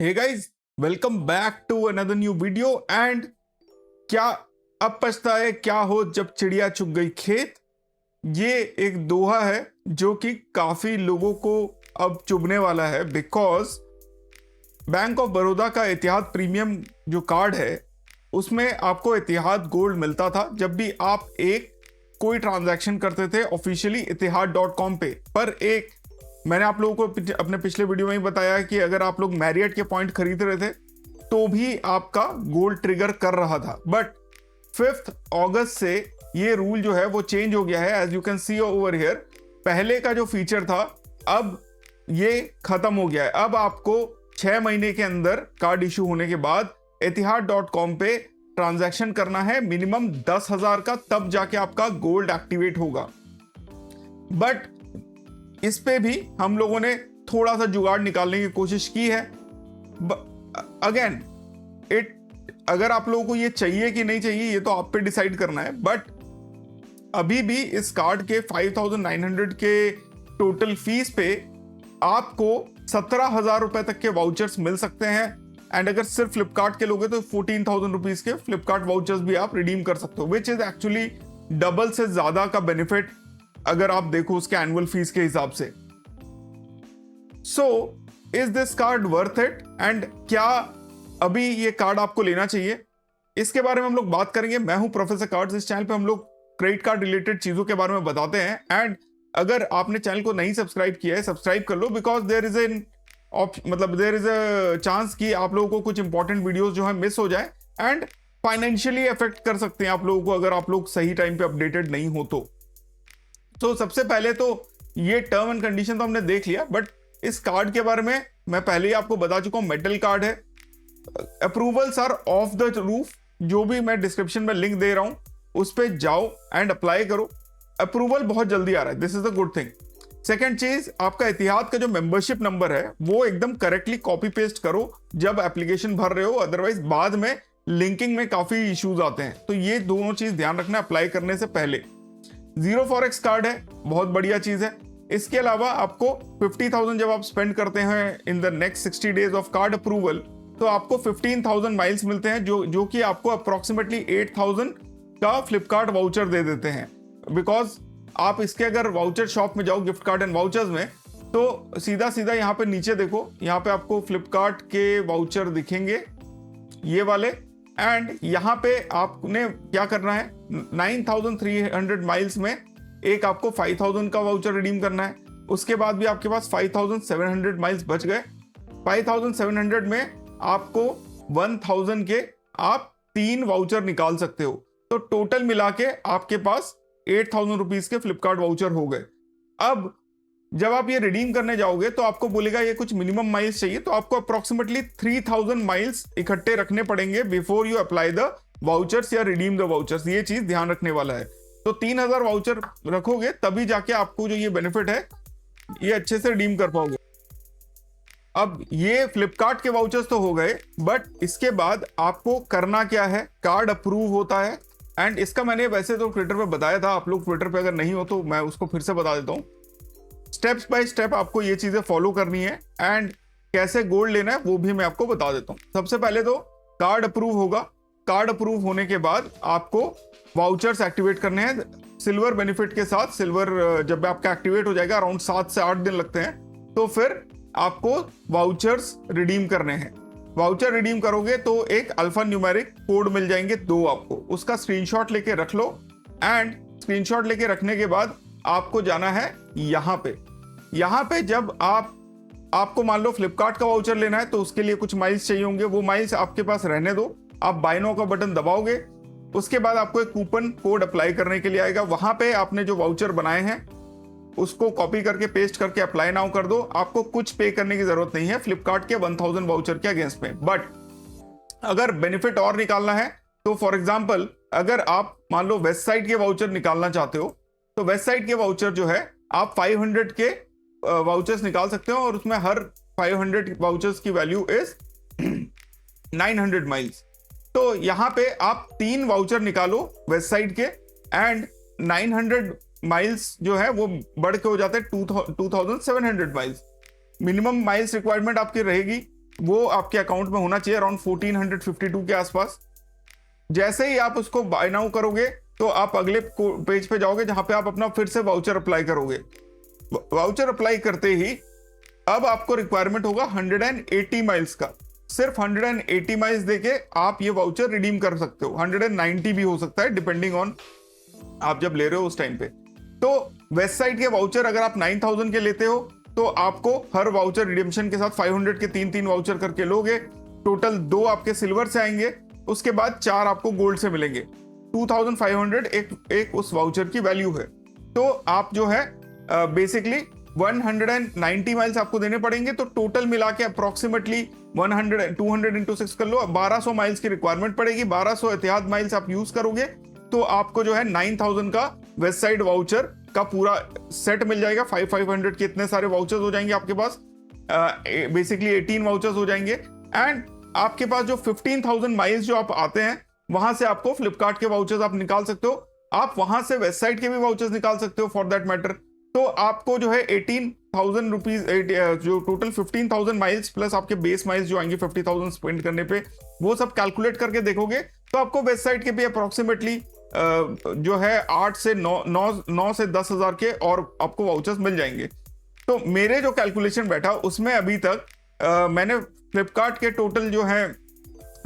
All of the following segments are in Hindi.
Hey guys, welcome back to another new video. And क्या अब पछता है क्या हो जब चिड़िया चुग गई खेत। ये एक दोहा है जो कि काफी लोगों को अब चुभने वाला है, बिकॉज बैंक ऑफ बड़ौदा का इतिहाद प्रीमियम जो कार्ड है उसमें आपको इतिहाद गोल्ड मिलता था जब भी आप एक कोई ट्रांजैक्शन करते थे ऑफिशियली इतिहाद.com पे। पर एक मैंने आप लोगों को अपने पिछले वीडियो में ही बताया कि अगर आप लोग मैरियट के पॉइंट खरीद रहे थे तो भी आपका गोल्ड ट्रिगर कर रहा था। बट 5 अगस्त से ये रूल जो है वो चेंज हो गया है। As you can see over here, पहले का जो फीचर था अब ये खत्म हो गया है। अब आपको 6 महीने के अंदर कार्ड इशू होने के बाद इतिहाद.com पे ट्रांजैक्शन करना है मिनिमम 10,000 का, तब जाके आपका गोल्ड एक्टिवेट होगा। बट इस पे भी हम लोगों ने थोड़ा सा जुगाड़ निकालने की कोशिश की है। अगेन अगर आप लोगों को ये चाहिए कि नहीं चाहिए ये तो आप पे डिसाइड करना है। बट अभी भी इस कार्ड के 5,900 के टोटल फीस पे आपको 17,000 रुपए तक के वाउचर्स मिल सकते हैं। एंड अगर सिर्फ फ्लिपकार्ट के लोगे तो 14,000 रुपीज के फ्लिपकार्ट वाउचर्स भी आप रिडीम कर सकते हो, विच इज एक्चुअली डबल से ज्यादा का बेनिफिट अगर आप देखो उसके एनुअल फीस के हिसाब से। So is this card worth it, and क्या अभी ये कार्ड आपको लेना चाहिए, इसके बारे में हम लोग बात करेंगे। मैं हूं प्रोफेसर कार्ड्स। इस चैनल पे हम लोग क्रेडिट कार्ड रिलेटेड चीजों के बारे में बताते हैं। एंड अगर आपने चैनल को नहीं सब्सक्राइब किया है सब्सक्राइब कर लो, because there is a chance कि आप लोगों को कुछ इंपॉर्टेंट वीडियोस जो है मिस हो जाए एंड फाइनेंशियली अफेक्ट कर सकते हैं आप लोगों को अगर आप लोग सही टाइम पे अपडेटेड नहीं हो तो सबसे पहले तो ये टर्म एंड कंडीशन तो हमने देख लिया। बट इस कार्ड के बारे में मैं पहले ही आपको बता चुका हूं, मेटल कार्ड है। Approvals are off the roof. जो भी मैं डिस्क्रिप्शन में लिंक दे रहा हूं उस पर जाओ एंड अप्लाई करो। अप्रूवल बहुत जल्दी आ रहा है, this is the good thing. Second चीज, आपका इतिहाद का जो मेंबरशिप नंबर है वो एकदम करेक्टली कॉपी पेस्ट करो जब एप्लीकेशन भर रहे हो, अदरवाइज बाद में लिंकिंग में काफी इश्यूज आते हैं। तो ये दोनों चीज ध्यान रखना अप्लाई करने से पहले। जीरो फॉरेक्स कार्ड है, बहुत बढ़िया चीज है। इसके अलावा आपको 50,000 जब आप स्पेंड करते हैं in the next 60 days of card approval तो आपको 15,000 माइल्स मिलते हैं जो कि आपको अप्रोक्सीमेटली 8,000 का फ्लिपकार्ट वाउचर दे देते हैं। बिकॉज आप इसके अगर वाउचर शॉप में जाओ गिफ्ट कार्ड एंड वाउचर्स में तो सीधा सीधा यहाँ पे नीचे देखो, यहाँ पे आपको फ्लिपकार्ट के वाउचर दिखेंगे ये वाले। एंड यहाँ पे आपने क्या करना है, 9,300 माइल्स में एक आपको 5,000 का वाउचर रिडीम करना है। उसके बाद भी आपके पास 5,700 माइल्स बच गए। 5,700 में आपको 1,000 के आप 3 वाउचर निकाल सकते हो। तो टोटल मिला के आपके पास 8,000 रुपीज के फ्लिपकार्ट वाउचर हो गए। अब जब आप ये रिडीम करने जाओगे तो आपको बोलेगा ये कुछ मिनिमम माइल्स चाहिए, तो आपको अप्रोक्सीमेटली 3,000 माइल्स इकट्ठे रखने पड़ेंगे before you apply the vouchers या रिडीम द वाउचर्स। ये चीज ध्यान रखने वाला है। तो 3,000 वाउचर रखोगे तभी जाके आपको जो ये बेनिफिट है ये अच्छे से रिडीम कर पाओगे। अब ये फ्लिपकार्ट के वाउचर्स तो हो गए, बट इसके बाद आपको करना क्या है, कार्ड अप्रूव होता है। एंड इसका मैंने वैसे तो ट्विटर पे बताया था, आप लोग ट्विटर पे अगर नहीं हो तो मैं उसको फिर से बता देता हूँ। स्टेप्स बाय स्टेप आपको ये चीजें फॉलो करनी है एंड कैसे गोल्ड लेना है वो भी मैं आपको बता देता हूँ। सबसे पहले तो कार्ड अप्रूव होगा। कार्ड अप्रूव होने के बाद आपको वाउचर्स एक्टिवेट करने हैं सिल्वर बेनिफिट के साथ। सिल्वर जब आपका एक्टिवेट हो जाएगा अराउंड 7 से 8 दिन लगते हैं, तो फिर आपको वाउचर्स रिडीम करने हैं। वाउचर रिडीम करोगे तो एक अल्फा न्यूमेरिक कोड मिल जाएंगे 2 आपको, उसका स्क्रीनशॉट लेके रख लो। एंड स्क्रीनशॉट लेके रखने के बाद आपको जाना है यहाँ पे जब आपको मान लो फ्लिपकार्ट का वाउचर लेना है तो उसके लिए कुछ माइल्स चाहिए होंगे, वो माइल्स आपके पास रहने दो। आप बाय नाउ का बटन दबाओगे, उसके बाद आपको एक कूपन कोड अप्लाई करने के लिए आएगा। वहां पे आपने जो वाउचर बनाए हैं उसको कॉपी करके पेस्ट करके अप्लाई नाउ कर दो। आपको कुछ पे करने की जरूरत नहीं है फ्लिपकार्ट के 1,000 वाउचर के अगेंस्ट में। बट अगर बेनिफिट और निकालना है तो फॉर एग्जाम्पल अगर आप मान लो वेस्ट साइड के वाउचर निकालना चाहते हो तो वेस्ट साइड के वाउचर जो है आप 500 के वाउचर्स निकाल सकते हो और उसमें हर 500 वाउचर्स की वैल्यू इज 900 माइल्स। तो यहां पे आप 3 वाउचर निकालो वेस्ट साइड के एंड 900 माइल्स जो है वो बढ़ के हो जाते हैं 2,700 माइल्स। मिनिमम माइल्स रिक्वायरमेंट आपकी रहेगी वो आपके अकाउंट में होना चाहिए अराउंड 1452 के आसपास। जैसे ही आप उसको बाय नाउ करोगे तो आप अगले पेज पे जाओगे जहां पे आप अपना फिर से वाउचर अप्लाई करोगे। वाउचर अप्लाई करते ही अब आपको रिक्वायरमेंट होगा 180 माइल्स का। सिर्फ 180 माइल्स देके आप ये वाउचर रिडीम कर सकते हो। 190 भी हो सकता है डिपेंडिंग ऑन आप जब ले रहे हो उस टाइम पे। तो वेस्ट साइड के वाउचर अगर आप 9000 के लेते हो तो आपको हर वाउचर रिडीम्शन के साथ 500 के 3 वाउचर करके लोगे। टोटल 2 आपके सिल्वर से आएंगे, उसके बाद 4 आपको गोल्ड से मिलेंगे। 2500 एक उस वाउचर की वैल्यू है। तो आप जो है बेसिकली 190 माइल्स आपको देने पड़ेंगे। तो टोटल मिला के अप्रोक्सीमेटली 200 इंटू 6 कर लो, 1200 माइल्स की रिक्वायरमेंट पड़ेगी। 1200 एहतियात माइल्स आप यूज करोगे तो आपको जो है 9000 का वेस्ट साइड वाउचर का पूरा सेट मिल जाएगा। 500 के इतने सारे वाउचर्स हो जाएंगे आपके पास। बेसिकली 18 वाउचर्स हो जाएंगे। एंड आपके पास जो 15,000 माइल्स जो आप आते हैं वहां से आपको फ्लिपकार्ट के वाउचर्स आप निकाल सकते हो। आप वहां से वेस्ट साइड के भी वाउचर्स निकाल सकते हो फॉर दैट मैटर। तो आपको जो है 18,000 रुपीज, जो टोटल 15,000 माइल्स प्लस आपके बेस माइल्स जो आएंगे 50,000 स्पेंड करने पे, वो सब कैलकुलेट करके देखोगे तो आपको वेस्ट साइड के भी अप्रोक्सीमेटली जो है 8 से 9 से 10,000 के और आपको वाउचर्स मिल जाएंगे। तो मेरे जो कैलकुलेशन बैठा उसमें अभी तक मैंने फ्लिपकार्ट के टोटल जो है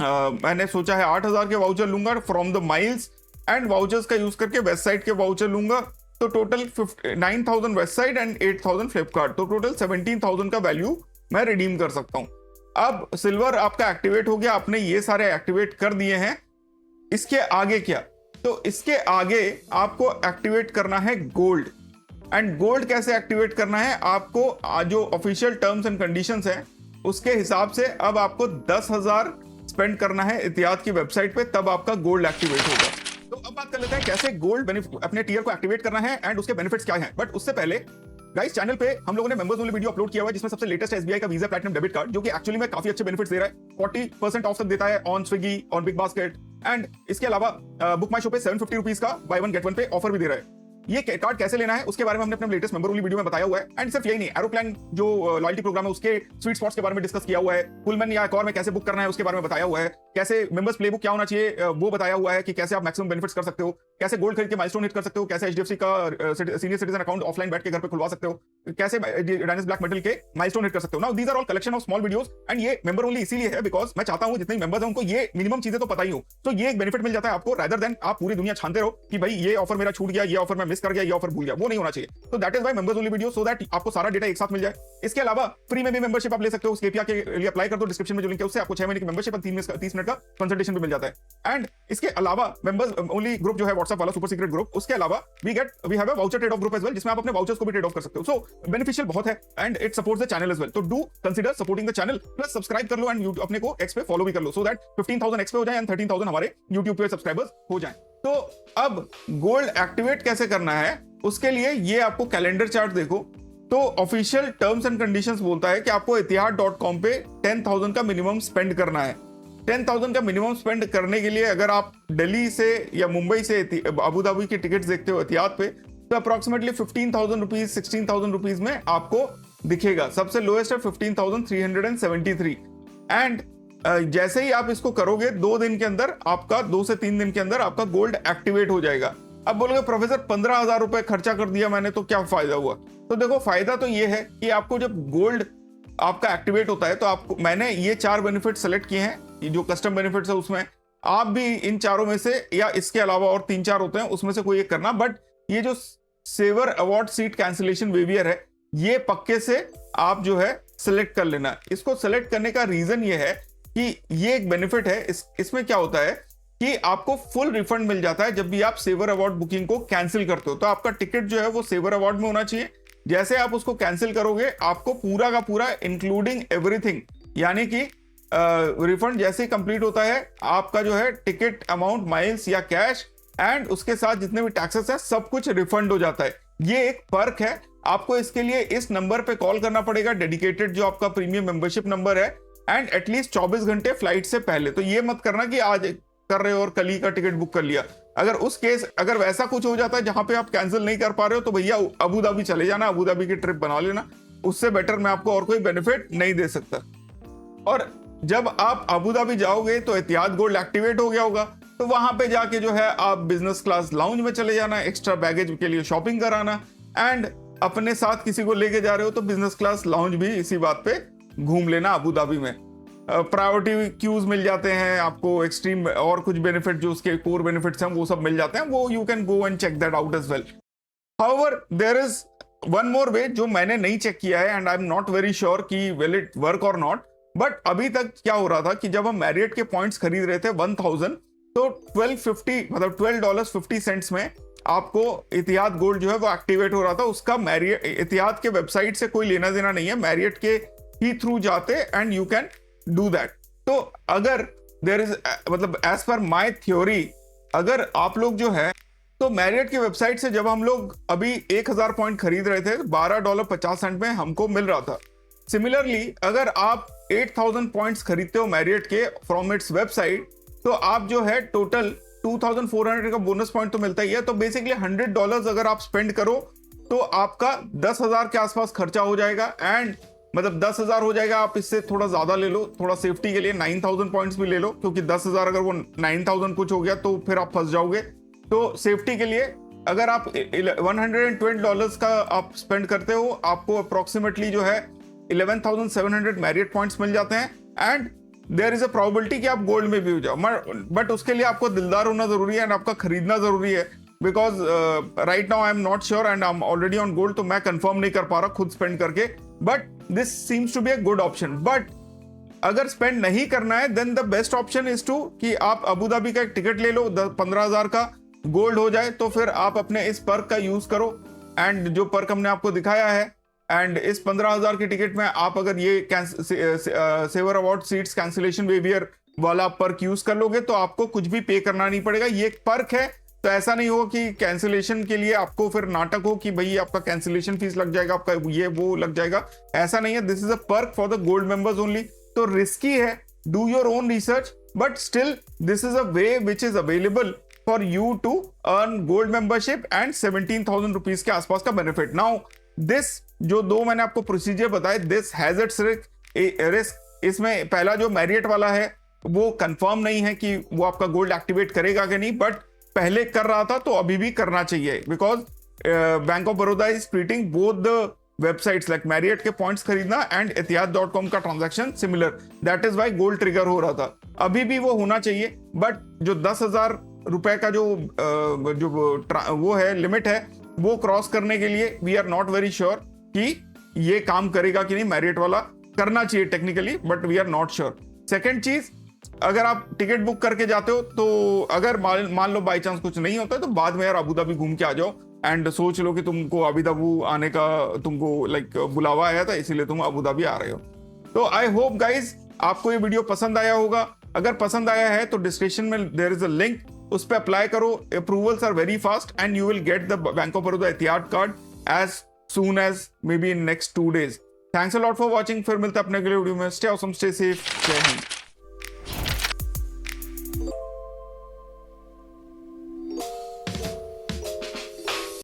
मैंने सोचा है 8,000 के वाउचर लूंगा from the miles and vouchers का यूज करके वेस्ट साइड के वाउचर लूंगा। तो total 9,000 west side and 8,000 Flipkart, तो टोटल 17,000 का वैल्यू मैं रिडीम कर सकता हूं। अब सिल्वर आपका एक्टिवेट हो गया, आपने ये सारे एक्टिवेट कर दिए हैं। इसके आगे क्या? तो इसके आगे आपको एक्टिवेट करना है गोल्ड। एंड गोल्ड कैसे एक्टिवेट करना है? आपको जो ऑफिशियल टर्म्स एंड कंडीशंस है उसके हिसाब से अब आपको 10,000 स्पेंड करना है एहतियात की वेबसाइट पे, तब आपका गोल्ड एक्टिवेट होगा। तो अब बात कर लेते हैं कैसे गोल्ड अपने टियर को एक्टिवेट करना है एंड उसके बेनिफिट्स क्या हैं। बट उससे पहले गाइस, चैनल पे हम लोगों ने मेंबर्स ओनली वीडियो अपलोड किया हुआ है जिसमें सबसे लेटेस्ट एसबीआई का वीजा प्लैटिनम डेबिट कार्ड, जो कि एक्चुअली में काफी अच्छे बेनिफिट्स दे रहा है। 40% ऑफ तक देता है on Swiggy, on big basket. And इसके अलावा बुक माई शो पे 750 रुपीज का बाय वन गेट वन पे ऑफर भी दे रहा है। ये कार्ड कैसे लेना है उसके बारे में हमने अपने लेटेस्ट मेंबर ओनली वीडियो में बताया हुआ है। एंड सिर्फ यही नहीं, एरोप्लेन जो लॉयल्टी प्रोग्राम है उसके स्वीट स्पॉट्स के बारे में डिस्कस किया हुआ है। पुलमैन या कॉर में कैसे बुक करना है उसके बारे में बताया हुआ है। कैसे मेंबर्स प्लेबुक क्या होना चाहिए वो बताया हुआ है कि कैसे आप मैक्सिमम बेनिफिट्स कर सकते हो, कैसे गोल्ड खरीद के माइलस्टोन हिट कर सकते हो, कैसे एचडीएफसी का सीनियर सिटीजन अकाउंट ऑफलाइन बैठ के घर पे खुलवा सकते हो, कैसे डायनेस ब्लैक मेटल के माइलस्टोन हिट कर सकते हो। Now these are all collection of small videos and ये मेंबर ओनली इसीलिए है बिकॉज मैं चाहता हूं जितने मेंबर्स हैं उनको ये मिनिमम चीजें तो पता ही हो। तो ये एक बेनिफिट मिल जाता है आपको, रादर देन आप पूरी दुनिया छानते रहो कि भाई ये ऑफर मेरा छूट गया, ये ऑफर मैं मिस कर गया, ये ऑफर भूल गया। वो नहीं होना चाहिए। तो that is why members only video, so that आपको सारा डेटा एक साथ मिल जाए। इसके अलावा फ्री में भी मेंबरशिप आप ले सकते हो। केपीआर के लिए अप्लाई कर दो, डिस्क्रिप्शन में जो लिंक है उससे आपको 6 महीने की मेंबरशिप और 30 मिनट का कंसल्टेशन भी मिल जाता है। एंड इसके अलावा मेंबर्स ओनली ग्रुप जो है व्हाट्सएप वाला सुपर सीक्रेट ग्रुप, उसके अलावा we have a voucher trade off group as well, जिसमें आप अपने वाउचर्स को भी ट्रेड ऑफ कर सकते हो। सो बेनिफिशियल बहुत है and it supports the channel as well. तो do consider supporting the channel, plus subscribe कर लो एंड अपने को एक्स पे फॉलो भी कर लो, सो दैट 15,000 एक्स पे हो जाए एंड 13,000 हमारे यूट्यूब पे सब्सक्राइबर्स हो जाए। तो अब गोल्ड एक्टिवेट कैसे करना है उसके लिए ये आपको कैलेंडर चार्ट देखो। तो ऑफिशियल टर्म्स एंड कंडीशंस बोलता है कि आपको एतिहाद.com पे 10,000 का मिनिमम स्पेंड करना है। 10,000 का मिनिमम स्पेंड करने के लिए अगर आप दिल्ली से या मुंबई से अबू धाबी की टिकट्स देखते हो एतिहाद पे, तो अप्रोक्सीमेटली 15,000 रुपीज 16,000 रुपीज में आपको दिखेगा। सबसे लोएस्ट है 15,373। एंड जैसे ही आप इसको करोगे 2 दिन के अंदर आपका 2 से 3 दिन के अंदर आपका गोल्ड एक्टिवेट हो जाएगा। अब बोलोगे प्रोफेसर 15,000 रुपए खर्चा कर दिया मैंने तो क्या फायदा हुआ? तो देखो फायदा तो ये है कि आपको जब गोल्ड आपका एक्टिवेट होता है तो आपको, मैंने ये 4 बेनिफिट सेलेक्ट किए हैं, ये जो कस्टम बेनिफिट्स है उसमें आप भी इन चारों में से या इसके अलावा और 3-4 होते हैं उसमें से कोई एक करना। बट ये जो saver award seat cancellation waiver है ये पक्के से आप जो है सिलेक्ट कर लेना। इसको सिलेक्ट करने का रीजन ये है कि ये एक बेनिफिट है। इसमें क्या होता है कि आपको फुल रिफंड मिल जाता है जब भी आप सेवर अवार्ड बुकिंग को कैंसिल करते हो। तो आपका टिकट जो है वो सेवर अवार्ड में होना चाहिए। जैसे आप उसको कैंसिल करोगे आपको पूरा का पूरा इंक्लूडिंग एवरीथिंग, यानी कि रिफंड जैसे ही कंप्लीट होता है आपका जो है टिकट अमाउंट, माइल्स या कैश एंड उसके साथ जितने भी टैक्सेस है सब कुछ रिफंड हो जाता है। ये एक पर्क है। आपको इसके लिए इस नंबर पे कॉल करना पड़ेगा, डेडिकेटेड जो आपका प्रीमियम मेंबरशिप नंबर है, एंड एटलीस्ट 24 घंटे फ्लाइट से पहले। तो ये मत करना कि आज कर रहे हो और कल ही का टिकट बुक कर लिया। अगर वैसा कुछ हो जाता है जहां पे आप कैंसिल नहीं कर पा रहे हो तो भैया अबू धाबी चले जाना, अबू धाबी की ट्रिप बना लेना। उससे बेटर मैं आपको और कोई बेनिफिट नहीं दे सकता। और जब आप अबू धाबी जाओगे तो एतिहाद गोल्ड एक्टिवेट हो गया होगा, तो वहां पे जाके जो है आप बिजनेस क्लास लाउंज में चले जाना, एक्स्ट्रा बैगेज के लिए शॉपिंग कराना, एंड अपने साथ किसी को लेके जा रहे हो तो बिजनेस क्लास लाउंज भी इसी बात पे घूम लेना अबू धाबी में। प्रायोरिटी क्यूज मिल जाते हैं आपको, एक्सट्रीम और कुछ बेनिफिट जो उसके कोर बेनिफिट्स हैं वो सब मिल जाते हैं, वो you can go and check that out as well. However there is one more way जो मैंने नहीं चेक किया है and I am not very sure कि विल इट वर्क और नॉट, बट अभी तक क्या हो रहा था कि जब हम मैरियट के पॉइंट्स खरीद रहे थे 1000, तो 12.50 मतलब $12.50 में आपको इतिहाद गोल्ड जो है वो एक्टिवेट हो रहा था। उसका मैरियट इतिहाद के वेबसाइट से कोई लेना देना नहीं है, मैरियट के ही थ्रू जाते and you can do that. तो अगर देयर इज मतलब एज पर माय थ्योरी, अगर आप लोग जो है तो मैरियट की वेबसाइट से जब हम लोग अभी 1000 पॉइंट खरीद रहे थे $12.50 में हमको मिल रहा था। सिमिलरली अगर आप 8000 पॉइंट्स खरीदते हो मैरियट के फ्रॉम इट्स वेबसाइट, तो आप जो है टोटल 2400 का बोनस पॉइंट तो मिलता ही है। तो बेसिकली $100 अगर आप स्पेंड करो तो आपका 10,000 के आसपास खर्चा हो जाएगा, एंड मतलब 10,000 हो जाएगा। आप इससे थोड़ा ज्यादा ले लो, थोड़ा सेफ्टी के लिए 9000 पॉइंट्स भी ले लो, क्योंकि 10,000 अगर वो 9000 कुछ हो गया तो फिर आप फंस जाओगे। तो सेफ्टी के लिए अगर आप $120 का आप स्पेंड करते हो, आपको अप्रोक्सीमेटली जो है 11,700 मैरियट पॉइंट्स मिल जाते हैं, and there is a probability कि आप गोल्ड में भी हो जाओ। बट उसके लिए आपको दिलदार होना जरूरी है एंड आपका खरीदना जरूरी है, because right now I am not sure and I am already on gold, तो मैं कंफर्म नहीं कर पा रहा खुद स्पेंड करके, but this seems to be a good option. But अगर स्पेंड नहीं करना है then the best option is to कि आप अबू धाबी का एक टिकट ले लो, 15,000 का गोल्ड हो जाए, तो फिर आप अपने इस पर्क का यूज करो, एंड जो पर्क हमने आपको दिखाया है, एंड इस 15,000 के टिकट में आप अगर ये saver award seats cancellation waiver वाला पर्क यूज कर लोगे तो आपको कुछ भी पे करना नहीं पड़ेगा। ये एक पर्क है, तो ऐसा नहीं हो कि कैंसिलेशन के लिए आपको फिर नाटक हो कि भाई आपका कैंसिलेशन फीस लग जाएगा, आपका ये वो लग जाएगा, ऐसा नहीं है। This is a perk for the gold members only. तो रिस्की है, do your own research, but still this is a way which is available for you to earn gold membership and 17,000 rupees के आसपास का बेनिफिट। नाउ दिस जो दो मैंने आपको प्रोसीजर बताए, दिस हैज इट्स रिस्क। इसमें पहला जो मैरियट वाला है वो कंफर्म नहीं है कि वो आपका गोल्ड एक्टिवेट करेगा कि नहीं, बट पहले कर रहा था तो अभी भी करना चाहिए, because bank of Baroda is treating both the websites like Marriott के पॉइंट्स खरीदना एंड एतिहाद.com का transaction similar, that is why gold trigger हो रहा था। अभी भी वो होना चाहिए, बट जो 10,000 रुपए का जो वो है लिमिट है, वो क्रॉस करने के लिए we are not very sure कि ये काम करेगा कि नहीं। मैरियट वाला करना चाहिए technically, but we are not sure. Second चीज, अगर आप टिकट बुक करके जाते हो तो अगर मान लो बाई चांस कुछ नहीं होता है तो बाद में यार अबू धाबी घूम के आ जाओ, एंड सोच लो कि तुमको अबू धाबी आने का तुमको लाइक बुलावा आया था, इसीलिए तुम अबू धाबी आ रहे हो। तो आई होप गाइज आपको ये वीडियो पसंद आया होगा। अगर पसंद आया है तो डिस्क्रिप्शन में देयर इज अ लिंक, उस पर अप्लाई करो। Approvals are very fast and you will get the bank of Baroda Etihad card as soon as maybe in next 2 days. Thanks a lot for watching. फिर मिलते हैं अपने अगले वीडियो में। Stay awesome, stay safe. जय हिंद।